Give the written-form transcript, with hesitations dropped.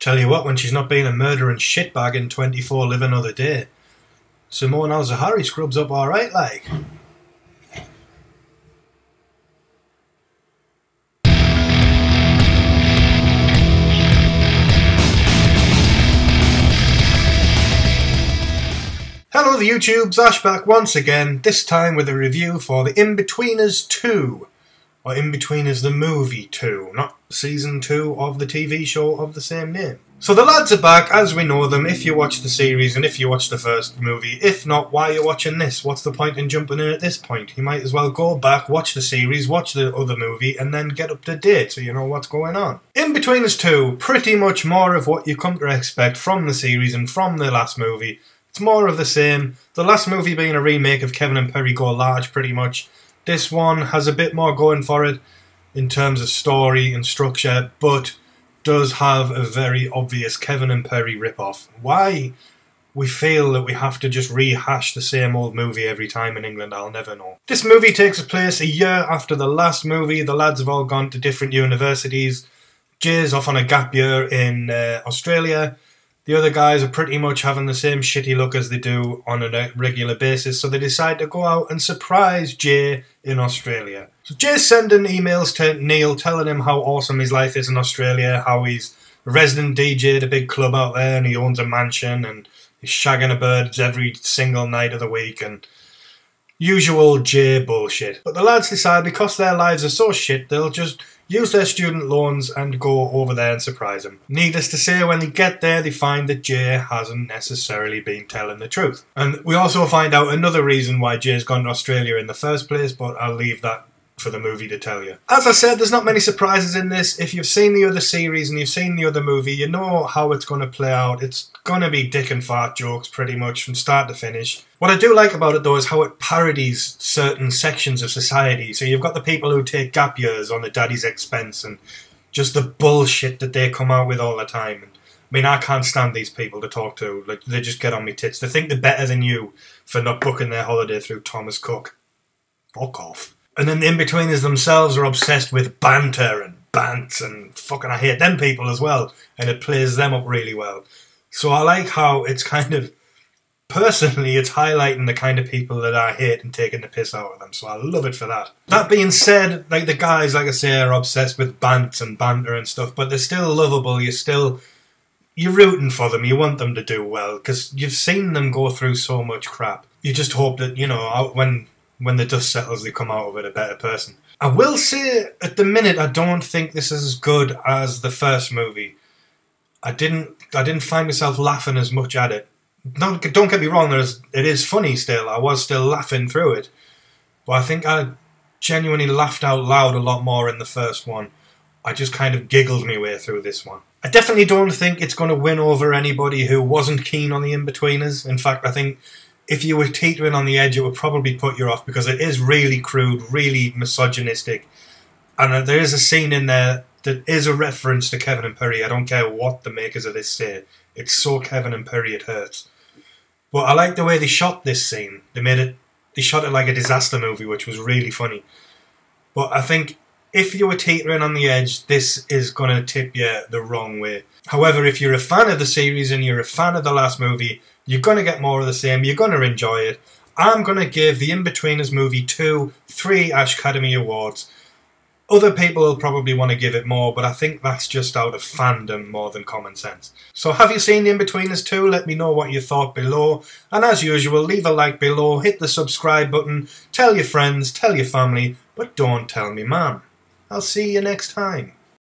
Tell you what, when she's not being a murdering shitbag in 24 Live Another Day, Simone Al-Zahari scrubs up alright, like. Hello the YouTubes, Ash back once again, this time with a review for the Inbetweeners 2. Or Inbetweeners the Movie 2, not Season 2 of the TV show of the same name. So the lads are back as we know them, if you watch the series and if you watch the first movie. If not, why are you watching this? What's the point in jumping in at this point? You might as well go back, watch the series, watch the other movie, and then get up to date so you know what's going on. Inbetweeners 2, pretty much more of what you come to expect from the series and from the last movie. It's more of the same. The last movie being a remake of Kevin and Perry Go Large, pretty much. This one has a bit more going for it in terms of story and structure, but does have a very obvious Kevin and Perry rip-off. Why we feel that we have to just rehash the same old movie every time in England, I'll never know. This movie takes place a year after the last movie. The lads have all gone to different universities. Jay's off on a gap year in Australia. The other guys are pretty much having the same shitty look as they do on a regular basis, so they decide to go out and surprise Jay in Australia. So Jay's sending emails to Neil telling him how awesome his life is in Australia, how he's a resident DJ at a big club out there and he owns a mansion and he's shagging the birds every single night of the week and usual Jay bullshit. But the lads decide because their lives are so shit, they'll just use their student loans and go over there and surprise him. Needless to say, when they get there, they find that Jay hasn't necessarily been telling the truth. And we also find out another reason why Jay's gone to Australia in the first place, but I'll leave that for the movie to tell you. As I said, there's not many surprises in this. If you've seen the other series and you've seen the other movie, you know how it's going to play out. It's going to be dick and fart jokes pretty much from start to finish. What I do like about it though is how it parodies certain sections of society. So you've got the people who take gap years on the daddy's expense and just the bullshit that they come out with all the time. And, I mean, I can't stand these people to talk to. Like, they just get on me tits. They think they're better than you for not booking their holiday through Thomas Cook. Fuck off. And then the Inbetweeners themselves are obsessed with banter and bants and fucking I hate them people as well. And it plays them up really well. So I like how it's kind of, personally, it's highlighting the kind of people that I hate and taking the piss out of them. So I love it for that. That being said, like the guys, like I say, are obsessed with bants and banter and stuff. But they're still lovable. You're rooting for them. You want them to do well. Because you've seen them go through so much crap. You just hope that, you know, when the dust settles, they come out of it a better person. I will say, at the minute, I don't think this is as good as the first movie. I didn't find myself laughing as much at it. Don't get me wrong, it is funny still. I was still laughing through it. But I think I genuinely laughed out loud a lot more in the first one. I just kind of giggled my way through this one. I definitely don't think it's going to win over anybody who wasn't keen on the Inbetweeners. In fact, I think if you were teetering on the edge, it would probably put you off because it is really crude, really misogynistic. And there is a scene in there that is a reference to Kevin and Perry. I don't care what the makers of this say. It's so Kevin and Perry it hurts. But I like the way they shot this scene. They shot it like a disaster movie, which was really funny. But I think if you were teetering on the edge, this is going to tip you the wrong way. However, if you're a fan of the series and you're a fan of the last movie, you're going to get more of the same. You're going to enjoy it. I'm going to give the Inbetweeners movie 2 3 Ash Academy Awards. Other people will probably want to give it more, but I think that's just out of fandom more than common sense. So have you seen the Inbetweeners 2? Let me know what you thought below. And as usual, leave a like below, hit the subscribe button, tell your friends, tell your family, but don't tell me mum. I'll see you next time.